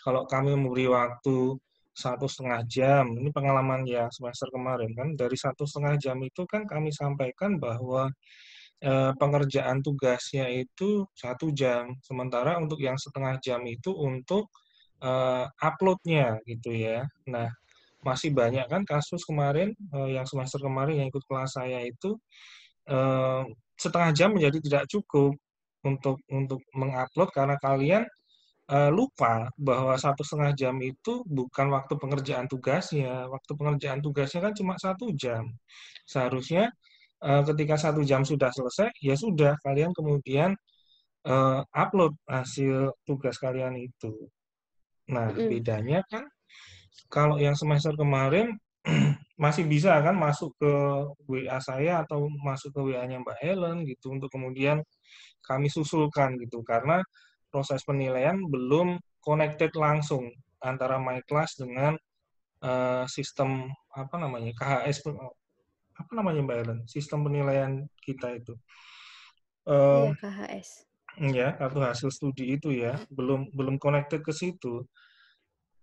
kalau kami memberi waktu 1,5 jam, ini pengalaman ya semester kemarin kan, dari 1,5 jam itu kan kami sampaikan bahwa pengerjaan tugasnya itu 1 jam, sementara untuk yang 1/2 jam itu untuk uploadnya gitu ya. Nah, masih banyak kan kasus kemarin yang semester kemarin yang ikut kelas saya itu eh, 1/2 jam menjadi tidak cukup untuk mengupload karena kalian lupa bahwa 1,5 jam itu bukan waktu pengerjaan tugasnya. Waktu pengerjaan tugasnya kan cuma 1 jam. Seharusnya ketika 1 jam sudah selesai, ya sudah kalian kemudian upload hasil tugas kalian itu. Nah, Mm-mm. bedanya kan kalau yang semester kemarin masih bisa kan masuk ke WA saya atau masuk ke WA-nya Mbak Helen gitu untuk kemudian kami susulkan gitu karena proses penilaian belum connected langsung antara MyClass dengan sistem apa namanya KHS apa namanya Mbak Helen sistem penilaian kita itu Iya, Em, KHS. ya kartu hasil studi itu ya belum belum connected ke situ.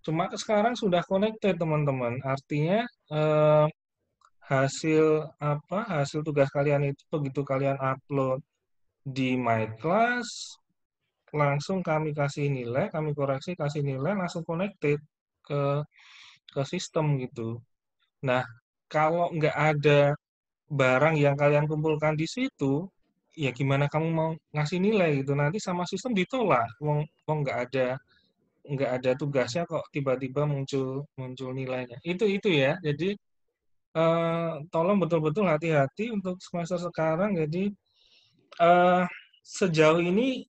Cuma sekarang sudah connected teman-teman. Artinya eh, hasil apa hasil tugas kalian itu begitu kalian upload di MyClass langsung kami kasih nilai, kami koreksi kasih nilai langsung connected ke ke sistem gitu. Nah, kalau nggak ada barang yang kalian kumpulkan di situ, ya gimana kamu mau ngasih nilai gitu? Nanti sama sistem ditolak. Wong nggak ada tugasnya kok tiba-tiba muncul muncul nilainya. Itu ya. Jadi tolong betul-betul hati-hati untuk semester sekarang. Jadi eh, sejauh ini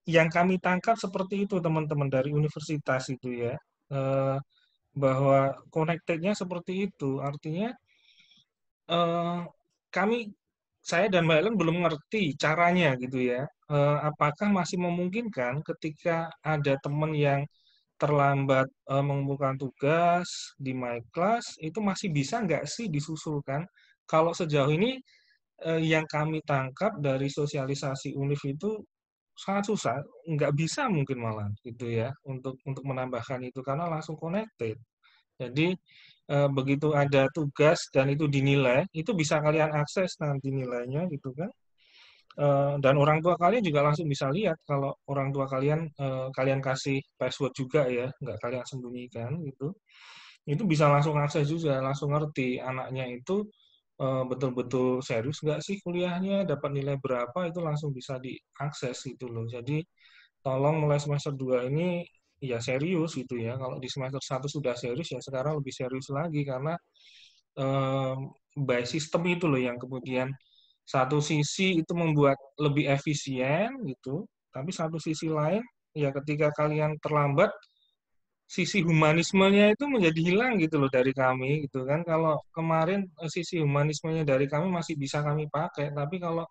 yang kami tangkap seperti itu teman-teman dari universitas itu ya. Eh, bahwa connected-nya seperti itu. Artinya eh, kami saya dan Mbak Ellen belum ngerti caranya gitu ya. Apakah masih memungkinkan ketika ada teman yang terlambat mengumpulkan tugas di My Class itu masih bisa nggak sih disusulkan? Kalau sejauh ini yang kami tangkap dari sosialisasi UNIF itu sangat susah, nggak bisa mungkin malah gitu ya untuk menambahkan itu karena langsung connected. Jadi begitu ada tugas dan itu dinilai, itu bisa kalian akses nanti nilainya gitu kan. Dan orang tua kalian juga langsung bisa lihat kalau orang tua kalian kalian kasih password juga ya, nggak kalian sembunyikan gitu. Itu bisa langsung akses juga, langsung ngerti anaknya itu betul-betul serius nggak sih kuliahnya, dapat nilai berapa itu langsung bisa diakses gitu loh. Jadi tolong mulai semester 2 ini ya serius gitu ya. Kalau di semester 1 sudah serius ya sekarang lebih serius lagi karena eh, by system itu loh yang kemudian satu sisi itu membuat lebih efisien gitu, tapi satu sisi lain ya ketika kalian terlambat sisi humanismenya itu menjadi hilang gitu loh dari kami gitu kan. Kalau kemarin sisi humanismenya dari kami masih bisa kami pakai, tapi kalau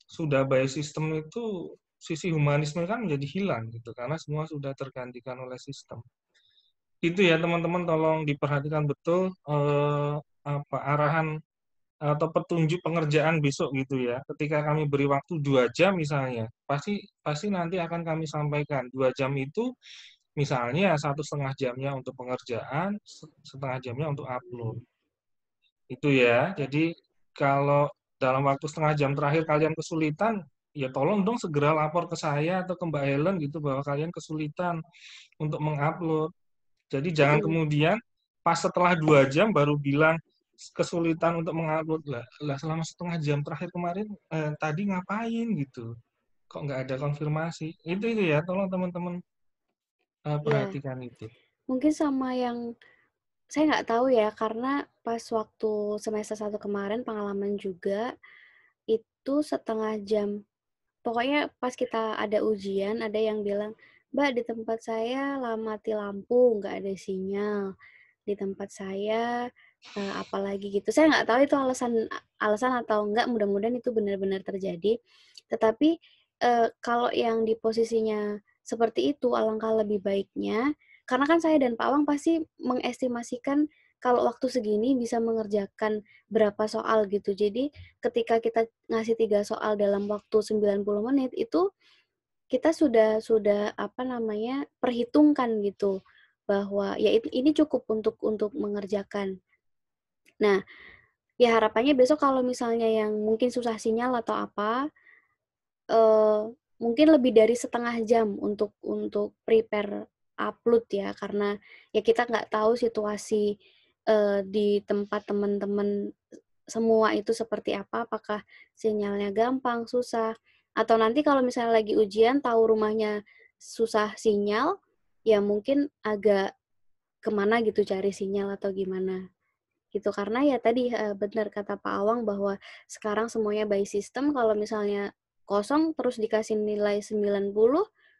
sudah by system itu sisi humanisme kan menjadi hilang gitu karena semua sudah tergantikan oleh sistem. Itu ya teman-teman tolong diperhatikan betul apa arahan atau petunjuk pengerjaan besok gitu ya. Ketika kami beri waktu 2 jam misalnya, pasti pasti nanti akan kami sampaikan 2 jam itu misalnya 1,5 jamnya untuk pengerjaan, 1,5 jamnya untuk upload. Itu ya. Jadi kalau dalam waktu 1/2 jam terakhir kalian kesulitan, ya tolong dong segera lapor ke saya atau ke Mbak Helen gitu bahwa kalian kesulitan untuk mengupload. Jadi jangan Mm-mm. kemudian pas setelah 2 jam baru bilang kesulitan untuk mengupload lah, lah selama 1/2 jam terakhir kemarin tadi ngapain gitu. Kok nggak ada konfirmasi? Itu ya, tolong teman-teman Iya, perhatikan itu. mungkin sama yang saya nggak tahu ya, karena pas waktu semester 1 kemarin pengalaman juga, itu 1/2 jam. Pokoknya pas kita ada ujian, ada yang bilang, Mbak, di tempat saya mati lampu, nggak ada sinyal. Di tempat saya apalagi gitu. Saya nggak tahu itu alasan atau enggak, mudah-mudahan itu benar-benar terjadi. Tetapi, kalau yang di posisinya seperti itu, alangkah lebih baiknya karena kan saya dan Pak Awang pasti mengestimasikan kalau waktu segini bisa mengerjakan berapa soal gitu. Jadi ketika kita ngasih 3 soal dalam waktu 90 menit, itu kita sudah apa namanya, perhitungkan gitu, bahwa ya ini cukup untuk mengerjakan. Nah, ya harapannya besok kalau misalnya yang mungkin susah sinyal atau apa, eee, mungkin lebih dari setengah jam untuk prepare upload ya, karena ya kita nggak tahu situasi, di tempat teman-teman semua itu seperti apa, apakah sinyalnya gampang, susah, atau nanti kalau misalnya lagi ujian tahu rumahnya susah sinyal, ya mungkin agak kemana gitu cari sinyal atau gimana. Gitu, karena ya tadi, bener kata Pak Awang bahwa sekarang semuanya by system, kalau misalnya kosong terus dikasih nilai 90,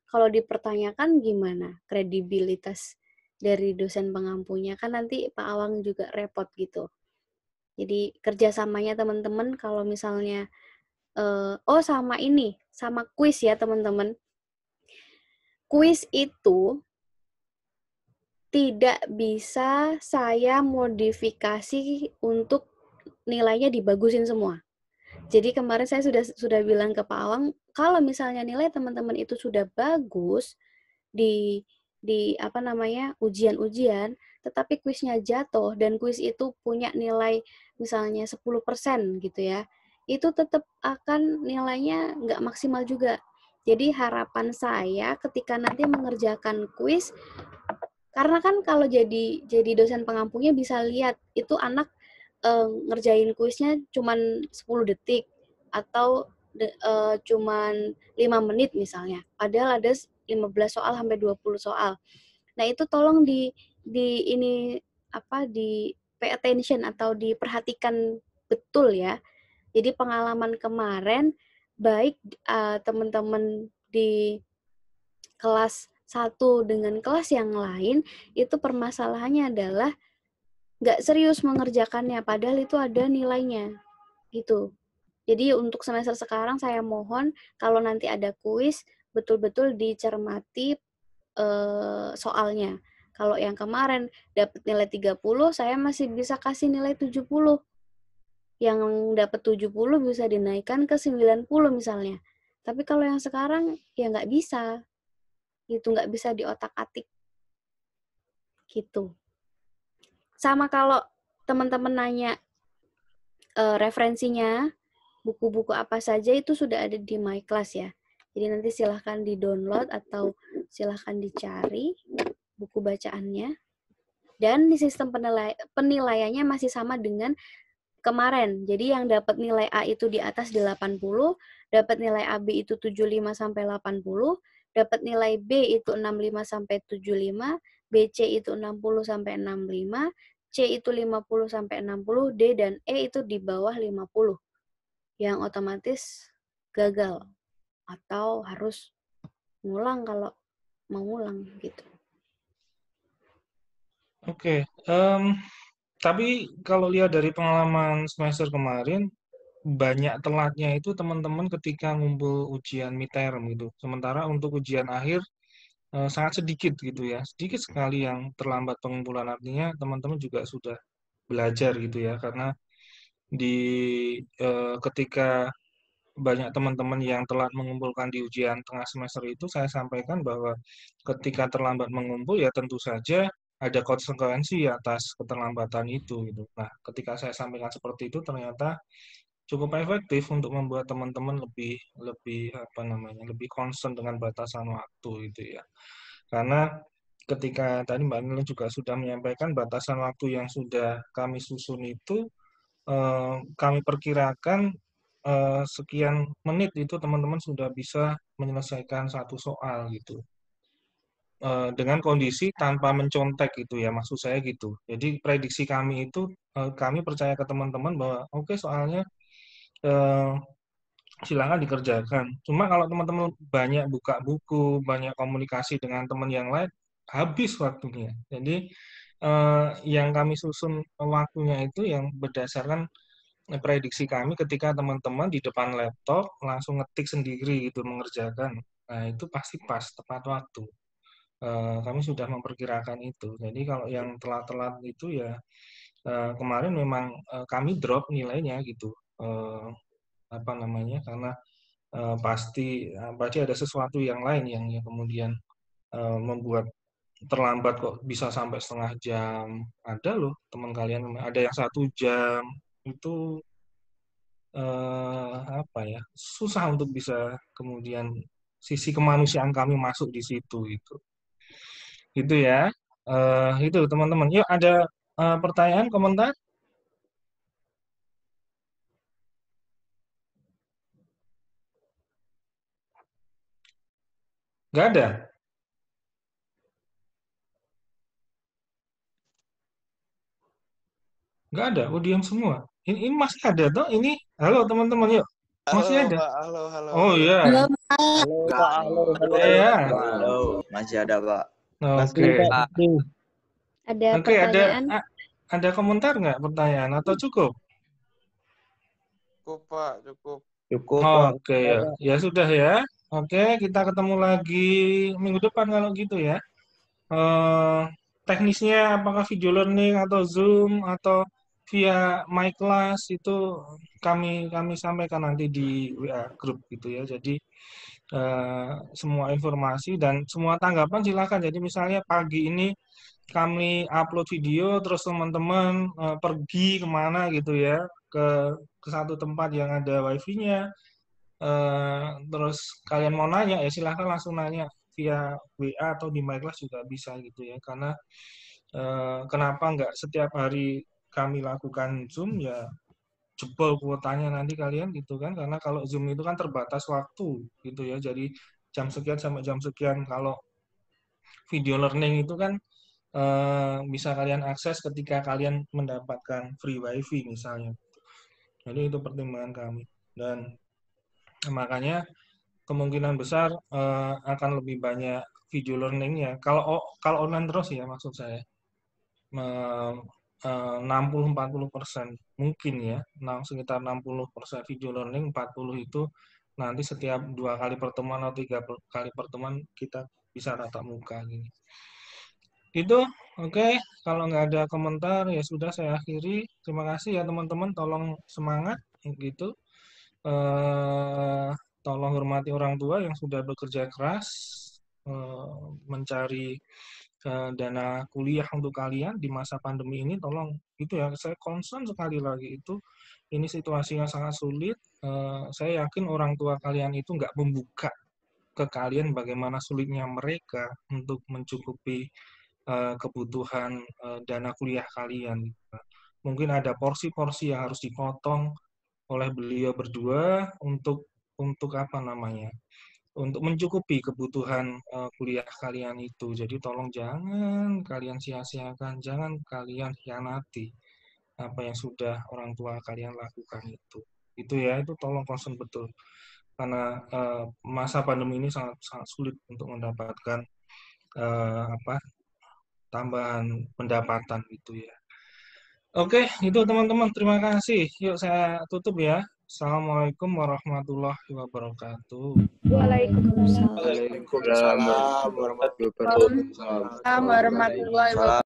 kalau dipertanyakan gimana kredibilitas dari dosen pengampunya, kan nanti Pak Awang juga repot gitu. Jadi kerjasamanya teman-teman kalau misalnya, oh sama ini, sama kuis ya teman-teman. Kuis itu tidak bisa saya modifikasi untuk nilainya dibagusin semua. Jadi kemarin saya sudah bilang ke Pak Awang, kalau misalnya nilai teman-teman itu sudah bagus di apa namanya, ujian-ujian, tetapi kuisnya jatuh dan kuis itu punya nilai misalnya 10% gitu ya, itu tetap akan nilainya nggak maksimal juga. Jadi harapan saya ketika nanti mengerjakan kuis, karena kan kalau jadi dosen pengampunya bisa lihat itu anak ngerjain kuisnya cuman 10 detik atau cuman 5 menit misalnya. Padahal ada 15 soal sampai 20 soal. Nah, itu tolong di ini apa di pay attention atau diperhatikan betul ya. Jadi pengalaman kemarin baik teman-teman di kelas satu dengan kelas yang lain itu permasalahannya adalah nggak serius mengerjakannya padahal itu ada nilainya gitu. Jadi untuk semester sekarang saya mohon kalau nanti ada kuis betul-betul dicermati soalnya. Kalau yang kemarin dapat nilai 30, saya masih bisa kasih nilai 70. Yang dapat 70 bisa dinaikkan ke 90 misalnya. Tapi kalau yang sekarang ya nggak bisa. Gitu, nggak bisa diotak-atik gitu. Sama kalau teman-teman nanya referensinya, buku-buku apa saja itu sudah ada di My Class ya. Jadi nanti silahkan di-download atau silahkan dicari buku bacaannya. Dan di sistem penilaiannya masih sama dengan kemarin. Jadi yang dapat nilai A itu di atas 80, dapat nilai AB itu 75 sampai 80, dapat nilai B itu 65 sampai 75, BC itu 60 sampai 65, C itu 50 sampai 60, D dan E itu di bawah 50. Yang otomatis gagal atau harus ngulang kalau mau ngulang gitu. Oke, tapi kalau lihat dari pengalaman semester kemarin, banyak telatnya itu teman-teman ketika ngumpul ujian midterm gitu. Sementara untuk ujian akhir sangat sedikit gitu ya, sedikit sekali yang terlambat pengumpulan. Artinya teman-teman juga sudah belajar gitu ya, karena di ketika banyak teman-teman yang telat mengumpulkan di ujian tengah semester itu, saya sampaikan bahwa ketika terlambat mengumpul ya tentu saja ada konsekuensi atas keterlambatan itu gitu. Nah, ketika saya sampaikan seperti itu ternyata cukup efektif untuk membuat teman-teman lebih lebih apa namanya, lebih concern dengan batasan waktu gitu ya. Karena ketika tadi Mbak Nila juga sudah menyampaikan batasan waktu yang sudah kami susun itu kami perkirakan sekian menit itu teman-teman sudah bisa menyelesaikan satu soal gitu. Dengan kondisi tanpa mencontek gitu ya, maksud saya gitu. Jadi prediksi kami itu kami percaya ke teman-teman bahwa oke soalnya eh, silakan dikerjakan. Cuma kalau teman-teman banyak buka buku, banyak komunikasi dengan teman yang lain, habis waktunya. Jadi yang kami susun waktunya itu yang berdasarkan prediksi kami ketika teman-teman di depan laptop langsung ngetik sendiri gitu mengerjakan. Nah, itu pasti pas tepat waktu. Kami sudah memperkirakan itu. Jadi kalau yang telat-telat itu ya kemarin memang kami drop nilainya gitu. Apa namanya? Karena pasti ada sesuatu yang lain yang kemudian membuat terlambat kok bisa sampai setengah jam. Ada loh teman kalian, ada yang 1 jam. Itu apa ya, susah untuk bisa kemudian sisi kemanusiaan kami masuk di situ itu. Itu ya. Itu teman-teman. Yuk ada pertanyaan, komentar? Nggak ada? Nggak ada? Oh, diam semua. Ini masih ada toh? Ini, halo teman-teman, yuk. Masih Halo ada? Pak, halo, halo, Oh halo. iya. Halo, Pak, halo, halo, Ya. halo, masih ada Pak. Oke. Ada Oke, pertanyaan? ada komentar nggak pertanyaan atau cukup? Cukup Pak, cukup. Cukup Pak. Oke ya. Ya sudah ya. Oke, kita ketemu lagi minggu depan kalau gitu ya. Teknisnya apakah video learning atau Zoom atau via My Class itu kami sampaikan nanti di WA grup gitu ya. Jadi semua informasi dan semua tanggapan silakan. Jadi misalnya pagi ini kami upload video terus teman-teman pergi kemana gitu ya ke satu tempat yang ada wifi-nya. Terus kalian mau nanya ya silahkan langsung nanya via WA atau di MyClass juga bisa gitu ya. Karena kenapa nggak setiap hari kami lakukan Zoom ya jebol kuotanya nanti kalian gitu kan. Karena kalau Zoom itu kan terbatas waktu gitu ya. Jadi jam sekian sampai jam sekian. Kalau video learning itu kan bisa kalian akses ketika kalian mendapatkan free wifi misalnya. Jadi itu pertimbangan kami. Dan makanya kemungkinan besar akan lebih banyak video learning-nya. Kalau online terus ya maksud saya 60-40% mungkin ya, sekitar 60% video learning, 40 itu nanti setiap 2 kali pertemuan atau 3 kali pertemuan kita bisa tatap muka gini. Itu oke. Kalau nggak ada komentar ya sudah saya akhiri. Terima kasih ya teman-teman, tolong semangat gitu. Tolong hormati orang tua yang sudah bekerja keras mencari dana kuliah untuk kalian di masa pandemi ini. Tolong itu ya, saya concern sekali lagi itu ini situasinya sangat sulit. Saya yakin orang tua kalian itu nggak membuka ke kalian bagaimana sulitnya mereka untuk mencukupi kebutuhan dana kuliah kalian. Mungkin ada porsi-porsi yang harus dipotong oleh beliau berdua untuk apa namanya? Untuk mencukupi kebutuhan kuliah kalian itu. Jadi tolong jangan kalian sia-siakan, jangan kalian hianati apa yang sudah orang tua kalian lakukan itu. Itu ya, itu tolong concern betul. Karena masa pandemi ini sangat sangat sulit untuk mendapatkan tambahan pendapatan gitu ya. Oke, itu teman-teman. Terima kasih. Yuk saya tutup ya. Assalamualaikum warahmatullahi wabarakatuh. Waalaikumsalam. Waalaikumsalam warahmatullahi wabarakatuh. warahmatullahi wabarakatuh.